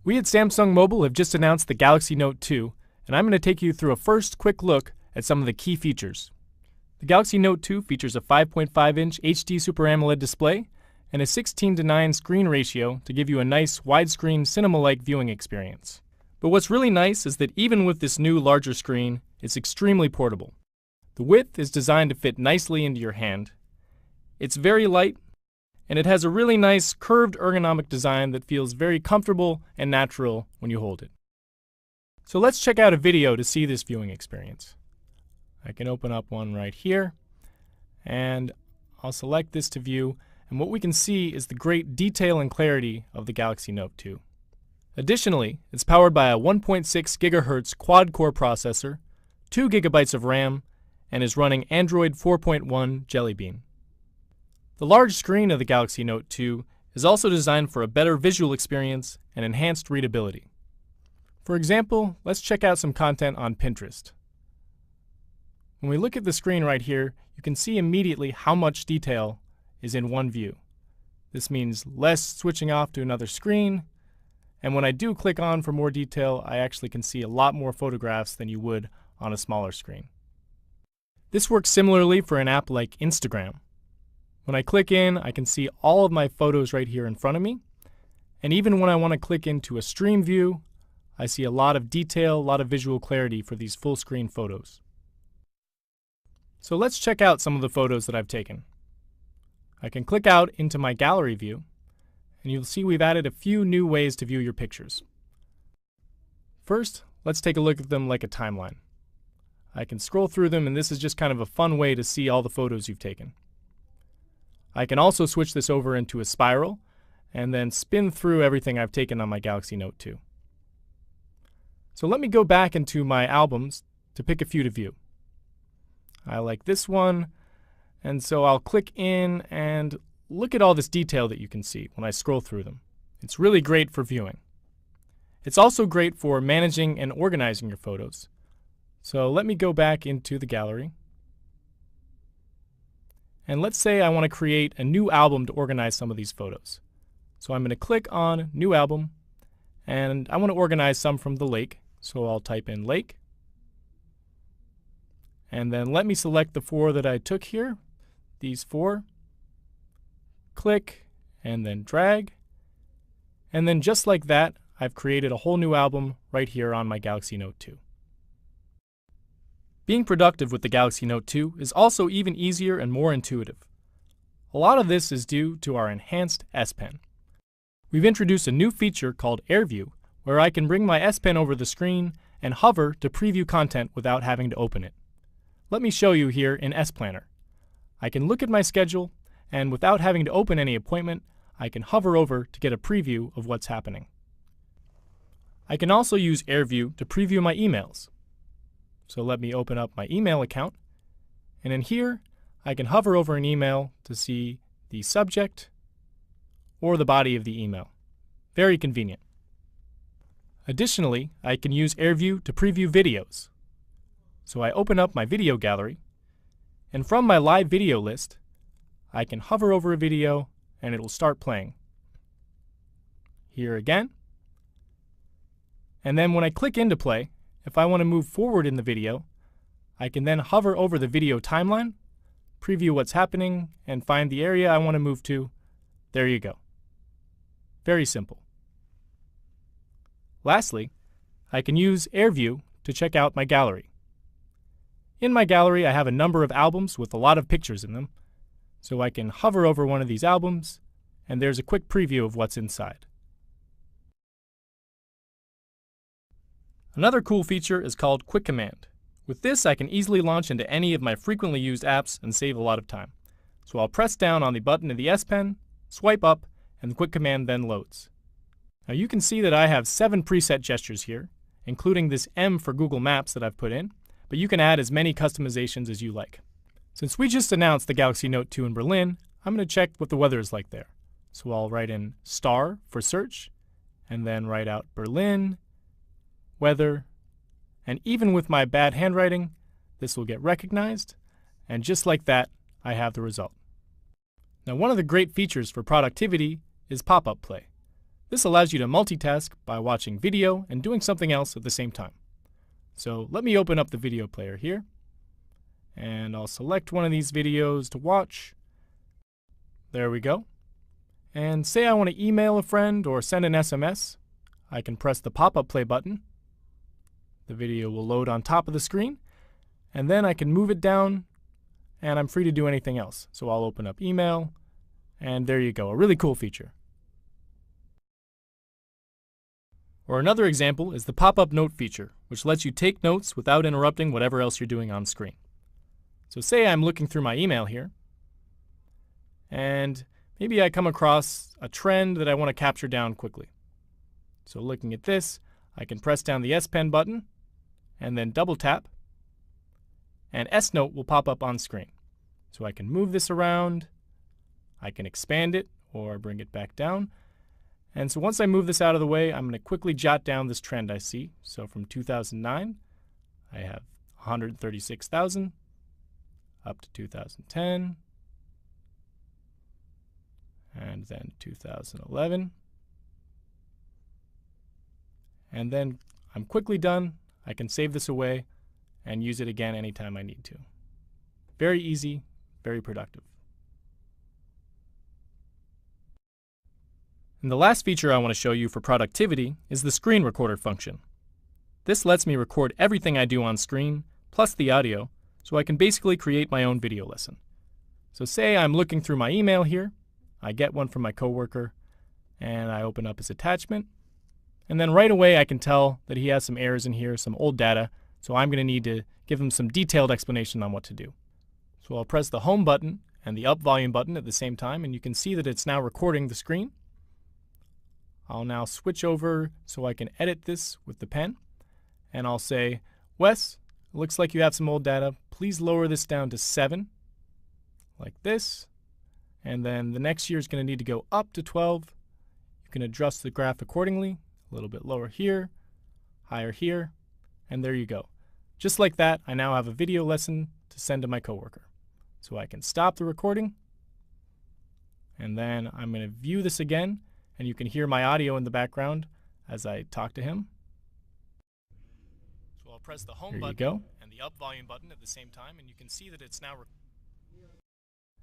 We at Samsung Mobile have just announced the Galaxy Note 2, and I'm going to take you through a first quick look at some of the key features. The Galaxy Note 2 features a 5.5-inch HD Super AMOLED display and a 16:9 screen ratio to give you a nice widescreen cinema-like viewing experience. But what's really nice is that even with this new larger screen, it's extremely portable. The width is designed to fit nicely into your hand. It's very light, and it has a really nice curved ergonomic design that feels very comfortable and natural when you hold it. So let's check out a video to see this viewing experience. I can open up one right here, and I'll select this to view, and what we can see is the great detail and clarity of the Galaxy Note 2. Additionally, it's powered by a 1.6 GHz quad-core processor, 2 GB of RAM, and is running Android 4.1 Jelly Bean. The large screen of the Galaxy Note 2 is also designed for a better visual experience and enhanced readability. For example, let's check out some content on Pinterest. When we look at the screen right here, you can see immediately how much detail is in one view. This means less switching off to another screen, and when I do click on for more detail, I actually can see a lot more photographs than you would on a smaller screen. This works similarly for an app like Instagram. When I click in, I can see all of my photos right here in front of me, and even when I want to click into a stream view, I see a lot of detail, a lot of visual clarity for these full screen photos. So let's check out some of the photos that I've taken. I can click out into my gallery view, and you'll see we've added a few new ways to view your pictures. First, let's take a look at them like a timeline. I can scroll through them, and this is just kind of a fun way to see all the photos you've taken. I can also switch this over into a spiral and then spin through everything I've taken on my Galaxy Note 2. So let me go back into my albums to pick a few to view. I like this one, and so I'll click in and look at all this detail that you can see when I scroll through them. It's really great for viewing. It's also great for managing and organizing your photos. So let me go back into the gallery. And let's say I want to create a new album to organize some of these photos. So I'm going to click on New Album, and I want to organize some from the lake. So I'll type in lake. And then let me select the 4 that I took here, these 4. Click, and then drag. And then just like that, I've created a whole new album right here on my Galaxy Note 2. Being productive with the Galaxy Note 2 is also even easier and more intuitive. A lot of this is due to our enhanced S Pen. We've introduced a new feature called Air View, where I can bring my S Pen over the screen and hover to preview content without having to open it. Let me show you here in S Planner. I can look at my schedule, and without having to open any appointment, I can hover over to get a preview of what's happening. I can also use Air View to preview my emails. So let me open up my email account, and in here I can hover over an email to see the subject or the body of the email. Very convenient. Additionally, I can use AirView to preview videos. So I open up my video gallery, and from my live video list, I can hover over a video and it will start playing. Here again. And then when I click into play, if I want to move forward in the video, I can then hover over the video timeline, preview what's happening, and find the area I want to move to. There you go. Very simple. Lastly, I can use AirView to check out my gallery. In my gallery, I have a number of albums with a lot of pictures in them, so I can hover over one of these albums, and there's a quick preview of what's inside. Another cool feature is called Quick Command. With this, I can easily launch into any of my frequently used apps and save a lot of time. So I'll press down on the button of the S Pen, swipe up, and the Quick Command then loads. Now you can see that I have 7 preset gestures here, including this M for Google Maps that I've put in, but you can add as many customizations as you like. Since we just announced the Galaxy Note 2 in Berlin, I'm going to check what the weather is like there. So I'll write in star for search, and then write out Berlin, weather, and even with my bad handwriting, this will get recognized, and just like that, I have the result. Now one of the great features for productivity is pop-up play. This allows you to multitask by watching video and doing something else at the same time. So let me open up the video player here, and I'll select one of these videos to watch. There we go. And say I want to email a friend or send an SMS, I can press the pop-up play button. The video will load on top of the screen, and then I can move it down, and I'm free to do anything else. So I'll open up email, and there you go, a really cool feature. Or another example is the pop-up note feature, which lets you take notes without interrupting whatever else you're doing on screen. So say I'm looking through my email here, and maybe I come across a trend that I want to capture down quickly. So looking at this, I can press down the S Pen button and then double tap, and S Note will pop up on screen. So I can move this around, I can expand it or bring it back down. And so once I move this out of the way, I'm going to quickly jot down this trend I see. So from 2009, I have 136,000 up to 2010, and then 2011. And then I'm quickly done. I can save this away and use it again anytime I need to. Very easy, very productive. And the last feature I want to show you for productivity is the screen recorder function. This lets me record everything I do on screen, plus the audio, so I can basically create my own video lesson. So say I'm looking through my email here, I get one from my coworker, and I open up his attachment, and then right away I can tell that he has some errors in here, some old data, so I'm going to need to give him some detailed explanation on what to do. So I'll press the home button and the up volume button at the same time, and you can see that it's now recording the screen. I'll now switch over so I can edit this with the pen, and I'll say, Wes, it looks like you have some old data. Please lower this down to 7, like this. And then the next year is going to need to go up to 12. You can adjust the graph accordingly, a little bit lower here, higher here, and there you go. Just like that, I now have a video lesson to send to my coworker. So I can stop the recording, and then I'm going to view this again, and you can hear my audio in the background as I talk to him. So I'll press the home button and the up volume button at the same time, and you can see that it's now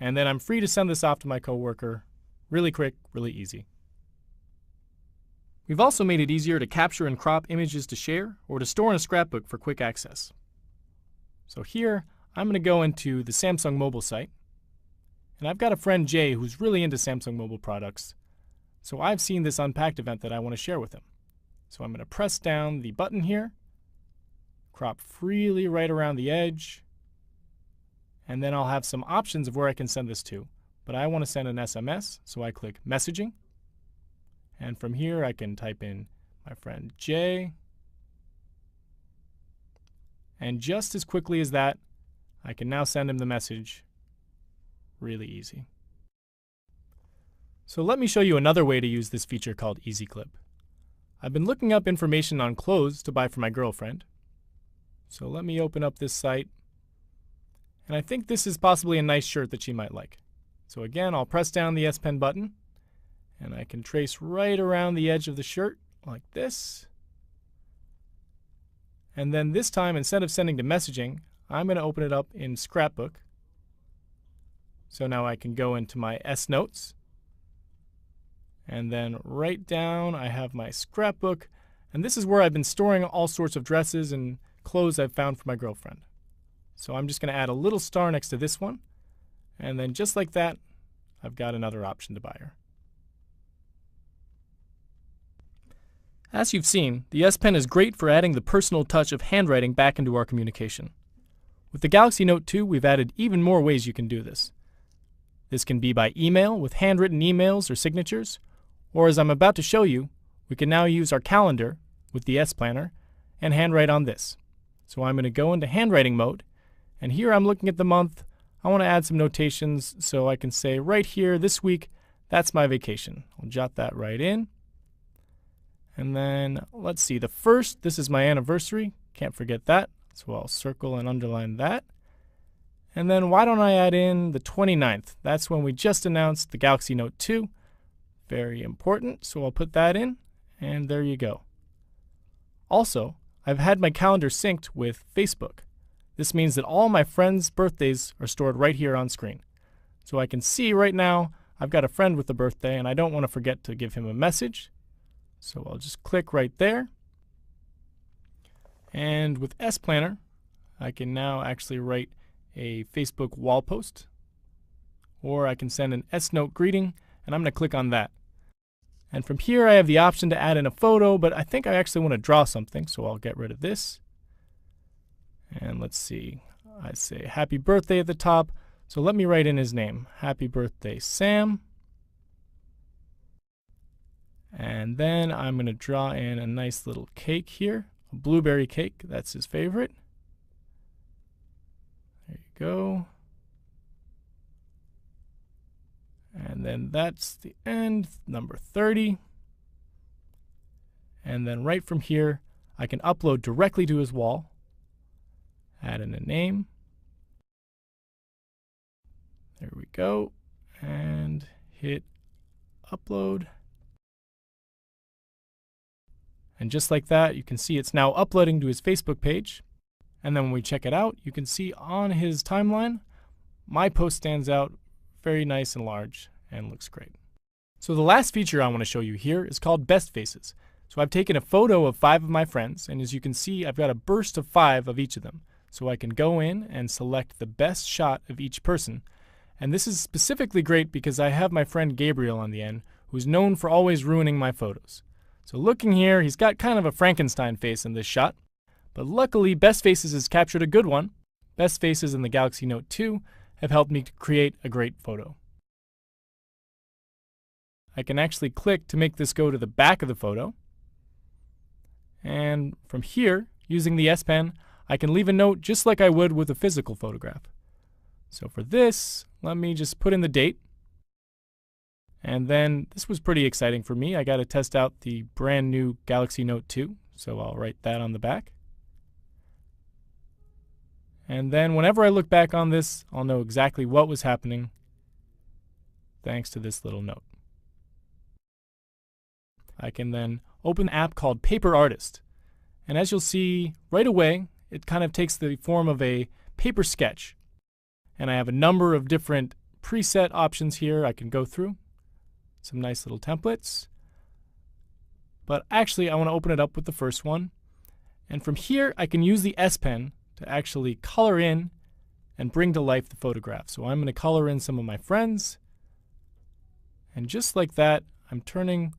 and then I'm free to send this off to my coworker. Really quick, really easy. We've also made it easier to capture and crop images to share or to store in a scrapbook for quick access. So here, I'm going to go into the Samsung mobile site, and I've got a friend Jay who's really into Samsung mobile products. So I've seen this Unpacked event that I want to share with him. So I'm going to press down the button here, crop freely right around the edge, and then I'll have some options of where I can send this to. But I want to send an SMS, so I click Messaging. And from here I can type in my friend Jay. And just as quickly as that, I can now send him the message. Really easy. So let me show you another way to use this feature called Easy Clip. I've been looking up information on clothes to buy for my girlfriend. So let me open up this site. And I think this is possibly a nice shirt that she might like. So again, I'll press down the S Pen button, and I can trace right around the edge of the shirt like this. And then this time, instead of sending to messaging, I'm going to open it up in Scrapbook. So now I can go into my S Notes. And then right down, I have my scrapbook. And this is where I've been storing all sorts of dresses and clothes I've found for my girlfriend. So I'm just going to add a little star next to this one. And then just like that, I've got another option to buy her. As you've seen, the S Pen is great for adding the personal touch of handwriting back into our communication. With the Galaxy Note 2, we've added even more ways you can do this. This can be by email with handwritten emails or signatures, or as I'm about to show you, we can now use our calendar with the S Planner and handwrite on this. So I'm going to go into handwriting mode, and here I'm looking at the month. I want to add some notations, so I can say right here, this week, that's my vacation. I'll jot that right in. And then, let's see, the 1st, this is my anniversary. Can't forget that, so I'll circle and underline that. And then why don't I add in the 29th? That's when we just announced the Galaxy Note 2. Very important, so I'll put that in, and there you go. Also, I've had my calendar synced with Facebook. This means that all my friends' birthdays are stored right here on screen. So I can see right now I've got a friend with a birthday and I don't want to forget to give him a message. So I'll just click right there. And with S Planner, I can now actually write a Facebook wall post. Or I can send an S-Note greeting, and I'm going to click on that. And from here I have the option to add in a photo, but I think I actually want to draw something, so I'll get rid of this. And let's see, I say happy birthday at the top, so let me write in his name. Happy birthday, Sam. And then I'm going to draw in a nice little cake here, a blueberry cake, that's his favorite. There you go. And then that's the end, number 30. And then right from here, I can upload directly to his wall. Add in a name. There we go. And hit upload. And just like that, you can see it's now uploading to his Facebook page. And then when we check it out, you can see on his timeline, my post stands out very nice and large and looks great. So the last feature I want to show you here is called Best Faces. So I've taken a photo of 5 of my friends, and as you can see, I've got a burst of 5 of each of them. So I can go in and select the best shot of each person. And this is specifically great because I have my friend Gabriel on the end, who's known for always ruining my photos. So looking here, he's got kind of a Frankenstein face in this shot. But luckily, Best Faces has captured a good one. Best Faces in the Galaxy Note 2 have helped me to create a great photo. I can actually click to make this go to the back of the photo. And from here, using the S Pen, I can leave a note just like I would with a physical photograph. So for this, let me just put in the date. And then this was pretty exciting for me. I got to test out the brand new Galaxy Note 2, so I'll write that on the back. And then whenever I look back on this, I'll know exactly what was happening thanks to this little note. I can then open an app called Paper Artist. And as you'll see right away, it kind of takes the form of a paper sketch. And I have a number of different preset options here I can go through. Some nice little templates. But actually, I want to open it up with the first one. And from here, I can use the S Pen to actually color in and bring to life the photograph. So I'm going to color in some of my friends. And just like that, I'm turning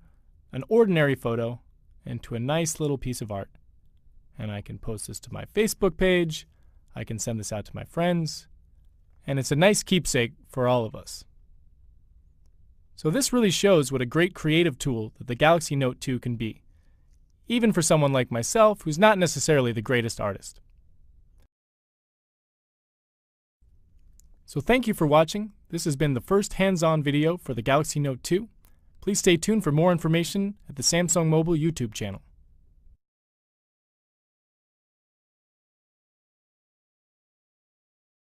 an ordinary photo into a nice little piece of art. And I can post this to my Facebook page. I can send this out to my friends. And it's a nice keepsake for all of us. So this really shows what a great creative tool that the Galaxy Note 2 can be, even for someone like myself who's not necessarily the greatest artist. So thank you for watching. This has been the first hands-on video for the Galaxy Note 2. Please stay tuned for more information at the Samsung Mobile YouTube channel.